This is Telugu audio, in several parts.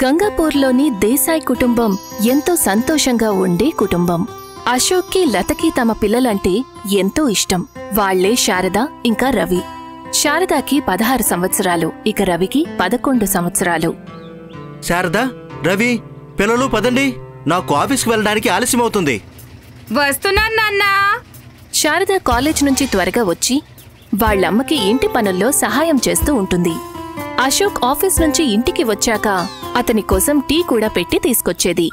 గంగాపూర్లోని దేశాయ్ కుటుంబం ఎంతో సంతోషంగా ఉండే కుటుంబం. అశోక్కి లతకి తమ పిల్లలంటే ఎంతో ఇష్టం. వాళ్లే శారద ఇంకా రవి. శారదాకి 16 సంవత్సరాలు, ఇక రవికి 11 సంవత్సరాలు. శారద, రవి, పిల్లలు పదండి, నాకు ఆఫీస్కి వెళ్ళడానికి ఆలస్యమవుతుంది. వస్తున్నాను నాన్నా. శారద కాలేజ్ నుంచి త్వరగా వచ్చి వాళ్లమ్మకి ఇంటి పనుల్లో సహాయం చేస్తూ ఉంటుంది. అశోక్ ఆఫీస్ నుంచి ఇంటికి వచ్చాక అతని కోసం టీ కూడా పెట్టి తీసుకొచ్చేది.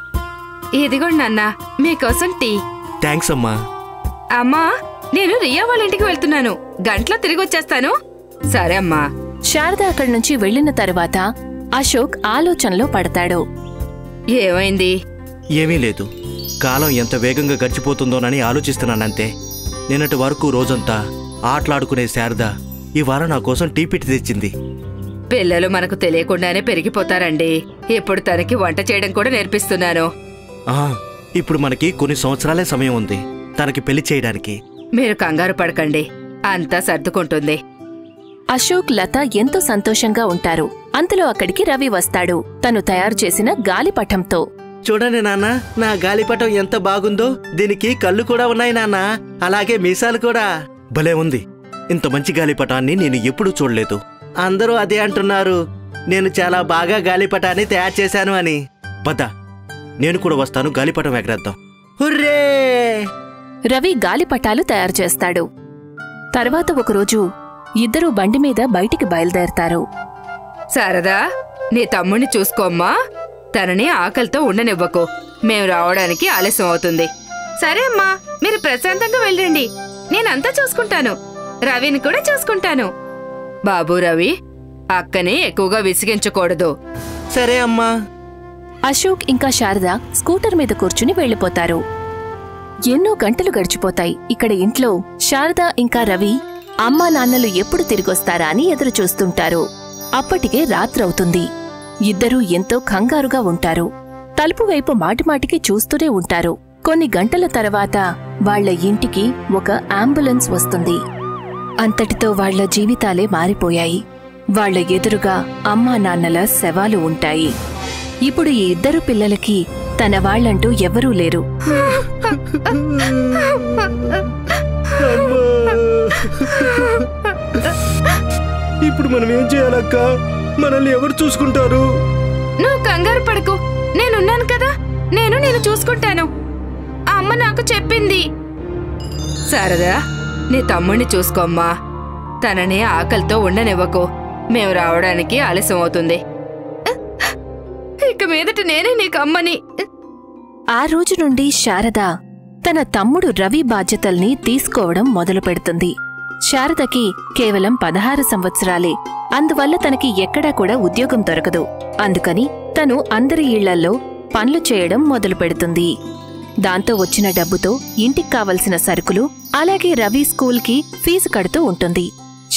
ఇదిగోండి నాన్నా, మీకోసం టీ. థ్యాంక్స్ అమ్మా. అమ్మా, నేను రియా వాళ్ళ ఇంటికి వెళ్తున్నాను, గంటలో తిరిగి వచ్చేస్తాను. సరే అమ్మా. శారద అక్కడి నుంచి వెళ్లిన తరువాత అశోక్ ఆలోచనలో పడతాడు. ఏమైంది? ఏమీ లేదు, కాలం ఎంత వేగంగా గడిచిపోతుందోనని ఆలోచిస్తున్నానంతే. నిన్నటి వరకు రోజంతా ఆటలాడుకునే శారద ఇవాళ నా కోసం టీ పెట్టి తెచ్చింది. పిల్లలు మనకు తెలియకుండానే పెరిగిపోతారండి. ఇప్పుడు తనకి వంట చేయడం కూడా నేర్పిస్తున్నాను. ఇప్పుడు మనకి కొన్ని సంవత్సరాలే సమయం ఉంది తనకి పెళ్లి చేయడానికి. మీరు కంగారు పడకండి, అంతా సర్దుకుంటుంది. అశోక్, లత ఎంతో సంతోషంగా ఉంటారు. అంతలో అక్కడికి రవి వస్తాడు, తను తయారు చేసిన గాలిపటంతో. చూడండి నాన్న, నా గాలిపటం ఎంత బాగుందో. దీనికి కళ్ళు కూడా ఉన్నాయి నాన్న, అలాగే మీసాలు కూడా. భలే ఉంది. ఇంత మంచి గాలిపటాన్ని నేను ఎప్పుడూ చూడలేదు. అందరూ అదే అంటున్నారు, నేను చాలా బాగా గాలిపటాన్ని తయారు చేశాను అని. పద, నేను కూడా వస్తాను, గాలిపటం ఎగరేద్దాం. హుర్రే! రవి గాలిపటాలు తయారు చేస్తాడు. తర్వాత ఒకరోజు ఇద్దరూ బండి మీద బయటికి బయలుదేరతారు. శారదా, నీ తమ్ముణ్ణి చూసుకోమ్మా. తనని ఆకలితో ఉండనివ్వకు, మేం రావడానికి ఆలస్యం అవుతుంది. సరే అమ్మా, మీరు ప్రశాంతంగా వెళ్ళండి, నేనంతా చూసుకుంటాను. రవిని కూడా చూసుకుంటాను. బాబు రవి, అక్కని ఎక్కువగా విసిగించకూడదు. సరే అమ్మా. అశోక్ ఇంకా శారద స్కూటర్ మీద కూర్చుని వెళ్లిపోతారు. ఎన్నో గంటలు గడిచిపోతాయి. ఇక్కడ ఇంట్లో శారద ఇంకా రవి అమ్మా నాన్నలు ఎప్పుడు తిరిగొస్తారా అని ఎదురు చూస్తుంటారు. అప్పటికే రాత్రవుతుంది. ఇద్దరూ ఎంతో కంగారుగా ఉంటారు. తలుపు వైపు మాటిమాటికి చూస్తూనే ఉంటారు. కొన్ని గంటల తర్వాత వాళ్ల ఇంటికి ఒక అంబులెన్స్ వస్తుంది. అంతటితో వాళ్ల జీవితాలే మారిపోయాయి. వాళ్ల ఎదురుగా అమ్మా నాన్నల శవాలు ఉంటాయి. ఇప్పుడు ఈ ఇద్దరు పిల్లలకి తన వాళ్లంటూ ఎవరూ లేరు. ఇప్పుడు మనం ఏం చేయాలక్క? మనల్ని ఎవరు చూసుకుంటారు? నువ్వు కంగారు పడకు, నేనున్నాను కదా, నేను చూసుకుంటాను. అమ్మ నాకు చెప్పింది. శారదా, నీ తమ్ముణ్ణి చూసుకోమ్మా. తనని ఆకలితో ఉండనివ్వకు, మేము రావడానికి ఆలస్యం అవుతుంది. ఇక మీదట నేనే నీకు అమ్మని. ఆ రోజు నుండి శారద తన తమ్ముడు రవి బాధ్యతల్ని తీసుకోవడం మొదలుపెడుతుంది. శారదకి కేవలం 16 సంవత్సరాలే. అందువల్ల తనకి ఎక్కడా కూడా ఉద్యోగం దొరకదు. అందుకని తను అందరి ఇళ్లల్లో పనులు చేయడం మొదలుపెడుతుంది. దాంతో వచ్చిన డబ్బుతో ఇంటికి కావలసిన సరుకులు, అలాగే రవి స్కూల్కి ఫీజు కడుతూ ఉంటుంది.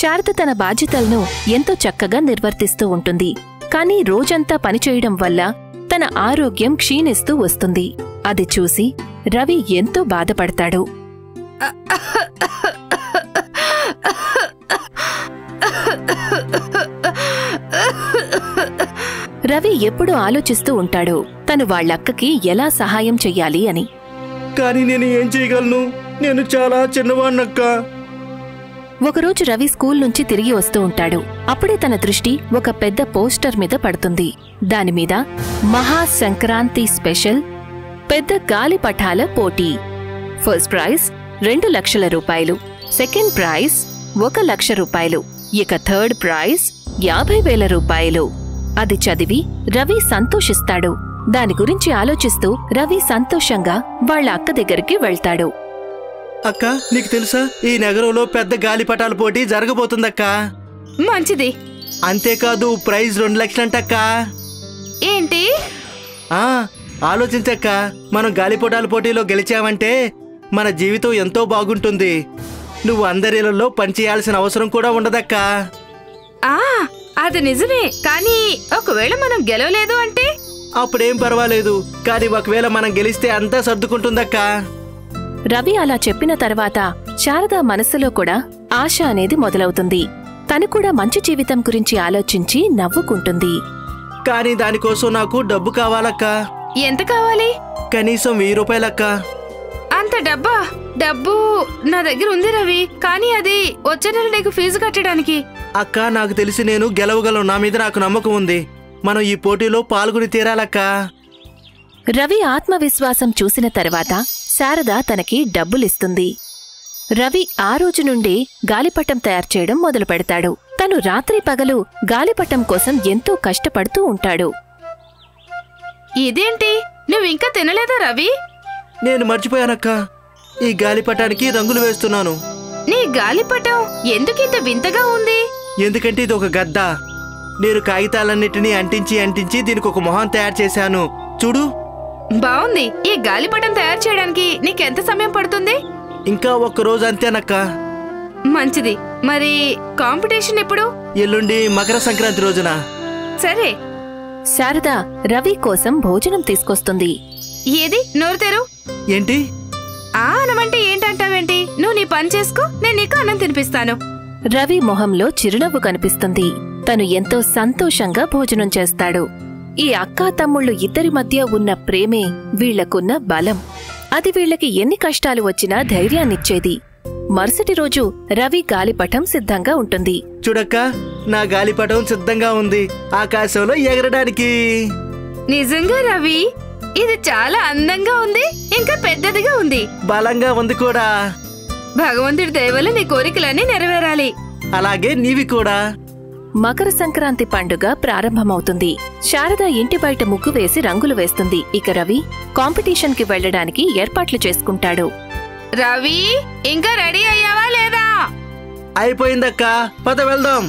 శారద తన బాధ్యతలను ఎంతో చక్కగా నిర్వర్తిస్తూ ఉంటుంది. కానీ రోజంతా పనిచేయడం వల్ల తన ఆరోగ్యం క్షీణిస్తూ వస్తుంది. అది చూసి రవి ఎంతో బాధపడతాడు. రవి ఎప్పుడూ ఆలోచిస్తూ ఉంటాడు తను వాళ్ళక్కకి ఎలా సహాయం చెయ్యాలి అని. కానీ నేను ఏం చేయగలను? నేను చాలా చిన్నవాణ్ణక్క. ఒకరోజు రవి స్కూల్ నుంచి తిరిగి వస్తూ ఉంటాడు. అప్పుడే తన దృష్టి ఒక పెద్ద పోస్టర్ మీద పడుతుంది. దానిమీద మహా సంక్రాంతి స్పెషల్ పెద్ద గాలిపటాల పోటీ. ఫస్ట్ ప్రైజ్ 2 లక్షల రూపాయలు, సెకండ్ ప్రైజ్ 1 లక్ష రూపాయలు, ఇక థర్డ్ ప్రైజ్ 50,000 రూపాయలు. అది చదివి రవి సంతోషిస్తాడు. దాని గురించి ఆలోచిస్తూ రవి సంతోషంగా వాళ్ల అక్క దగ్గరికి వెళ్తాడు. అక్క, నీకు తెలుసా, ఈ నగరంలో పెద్ద గాలిపటాల పోటీ జరగబోతుందక్క. మంచిది. అంతేకాదు, ప్రైజ్ 2 లక్షలంటక్క. ఏంటి? ఆలోచించక్క, మనం గాలిపటాల పోటీలో గెలిచామంటే మన జీవితం ఎంతో బాగుంటుంది. నువ్వు అందరిలో పనిచేయాల్సిన అవసరం కూడా ఉండదక్క. అది నిజమే, కానీ ఒకవేళ మనం గెలవలేదు అంటే? అప్పుడేం పర్వాలేదు, కానీ ఒకవేళ మనం గెలిస్తే అంతా సర్దుకుంటుందక్క. రవి అలా చెప్పిన తర్వాత శారద మనసులో కూడా ఆశ అనేది మొదలవుతుంది. తను కూడా మంచి జీవితం గురించి ఆలోచించి నవ్వుకుంటుంది. కానీ దానికోసం నాకు డబ్బు కావాలక్కా. ఎంత కావాలి? కనీసం 1000 రూపాయలక్క. అంత డబ్బా? డబ్బు నా దగ్గర ఉంది రవి, కానీ అది వచ్చే నెల నీకు ఫీజు కట్టడానికి. అక్క, నాకు తెలిసి నేను గెలవగలను. నా మీద నాకు నమ్మకం ఉంది. మనం ఈ పోటీలో పాల్గొని తీరాలక్కా. రవి ఆత్మవిశ్వాసం చూసిన తర్వాత శారద తనకి డబ్బులిస్తుంది. రవి ఆ రోజు నుండి గాలిపటం తయారు చేయడం మొదలు పెడతాడు. తను రాత్రి పగలు గాలిపటం కోసం ఎంతో కష్టపడుతూ ఉంటాడు. ఇదేంటి, నువ్వింకా తినలేదా రవి? నేను మర్చిపోయానక్క. ఈ గాలిపటానికి రంగులు వేస్తున్నాను. నీ గాలిపటం ఎందుకింత వింతగా ఉంది? ఎందుకంటే ఇది ఒక గద్ద. నేను కాగితాలన్నిటినీ అంటించి దీనికి ఒక మొహం తయారు చేశాను. చూడు. బావుంది. ఈ గాలిపటం తయారు చేయడానికి నీకెంత సమయం పడుతుంది? ఇంకా 1 రోజు అంతేనక్క. మంచిది. మరి కాంపిటీషన్ ఎప్పుడు? ఎల్లుండి మకర సంక్రాంతి రోజున. సరే. శారద రవి కోసం భోజనం తీసుకొస్తుంది. ఏది, నోరు తెరు. ఏంటి? ఆ అనమంటే ఏంటంటావేంటి? నువ్వు నీ పని చేసుకో, నేను నీకు అన్నం తినిపిస్తాను. రవి మొహంలో చిరునవ్వు కనిపిస్తుంది. తను ఎంతో సంతోషంగా భోజనం చేస్తాడు. ఈ అక్కా తమ్ముళ్ళు ఇద్దరి మధ్య ఉన్న ప్రేమే వీళ్లకున్న బలం. అది వీళ్లకి ఎన్ని కష్టాలు వచ్చినా ధైర్యాన్నిచ్చేది. మరుసటి రోజు రవి గాలిపటం సిద్ధంగా ఉంటుంది. చూడక్క, నా గాలిపటం సిద్ధంగా ఉంది ఆకాశంలో ఎగరడానికి. నిజంగా రవి, ఇది చాలా అందంగా ఉంది, ఇంకా పెద్దదిగా ఉంది, బలంగా ఉంది కూడా. భగవంతుడి దయ వల్ల నీ కోరికలన్నీ నెరవేరాలి. అలాగే నీవి కూడా. మకర సంక్రాంతి పండుగ ప్రారంభమవుతుంది. శారద ఇంటి బయట ముగ్గు వేసి రంగులు వేస్తుంది. ఇక రవి కాంపిటీషన్ కి వెళ్లడానికి ఏర్పాట్లు చేసుకుంటాడు. రవి, ఇంకా రెడీ అయ్యావా లేదా? అయిపోయిందక్క, పద వెళ్దాం.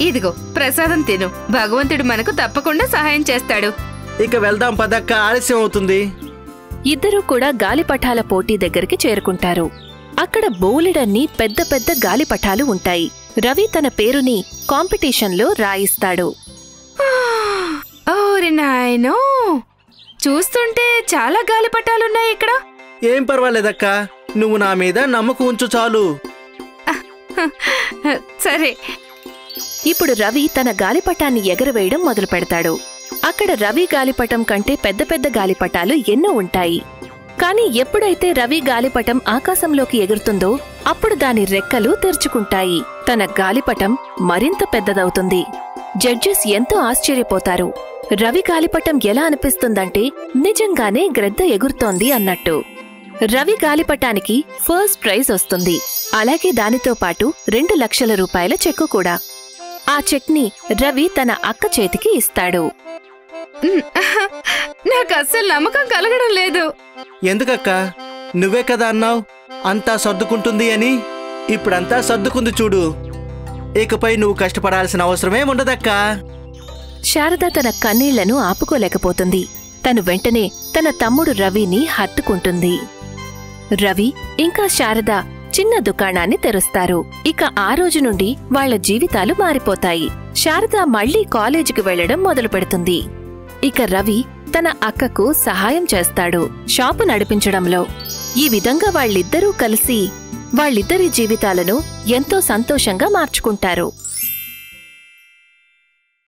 ఇదిగో ప్రసాదం తిను, భగవంతుడు మనకు తప్పకుండా సహాయం చేస్తాడు. ఇక వెళ్దాం పదక్క, ఆలస్యం అవుతుంది. ఇద్దరూ కూడా గాలిపటాల పోటీ దగ్గరికి చేరుకుంటారు. అక్కడ బోలెడన్ని పెద్ద పెద్ద గాలిపటాలు ఉంటాయి. రవి తన పేరుని కాంపిటీషన్లో రాయిస్తాడు. ఓరి నాయనో, చూస్తుంటే చాలా గాలిపటాలున్నాయి ఇక్కడ. ఏం పర్వాలేదక్క, నువ్వు నా మీద నమ్మకం ఉంచు చాలు. సరే. ఇప్పుడు రవి తన గాలిపటాన్ని ఎగరవేయడం మొదలు పెడతాడు. అక్కడ రవి గాలిపటం కంటే పెద్ద పెద్ద గాలిపటాలు ఎన్నో ఉంటాయి. కాని ఎప్పుడైతే రవి గాలిపటం ఆకాశంలోకి ఎగురుతుందో అప్పుడు దాని రెక్కలు తెరుచుకుంటాయి. తన గాలిపటం మరింత పెద్దదవుతుంది. జడ్జెస్ ఎంతో ఆశ్చర్యపోతారు. రవి గాలిపటం ఎలా అనిపిస్తుందంటే నిజంగానే గ్రద్ద ఎగురుతోంది అన్నట్టు. రవి గాలిపటానికి ఫస్ట్ ప్రైజ్ వస్తుంది. అలాగే దానితో పాటు 2 లక్షల రూపాయల చెక్కు కూడా. ఆ చెక్ని రవి తన అక్క చేతికి ఇస్తాడు. నాకు అస్సలు నమ్మకం కలగడం లేదు. ఎందుకక్క? నువ్వే కదా అన్నావు అంతా సర్దుకుంటుంది అని. ఇప్పుడంతా సర్దుకుంది చూడు. ఇకపై నువ్వు కష్టపడాల్సిన అవసరమే ఉండదక్కా. శారద తన కన్నీళ్లను ఆపుకోలేకపోతుంది. తను వెంటనే తన తమ్ముడు రవిని హత్తుకుంటుంది. రవి ఇంకా శారద చిన్న దుకాణాన్ని తెరుస్తారు. ఇక ఆ రోజు నుండి వాళ్ల జీవితాలు మారిపోతాయి. శారద మళ్లీ కాలేజీకి వెళ్లడం మొదలు పెడుతుంది. ఇక రవి తన అక్కకు సహాయం చేస్తాడు షాపు నడిపించడంలో. ఈ విధంగా వాళ్ళిద్దరూ కలిసి వాళ్ళిద్దరి జీవితాలను ఎంతో సంతోషంగా మార్చుకుంటారు.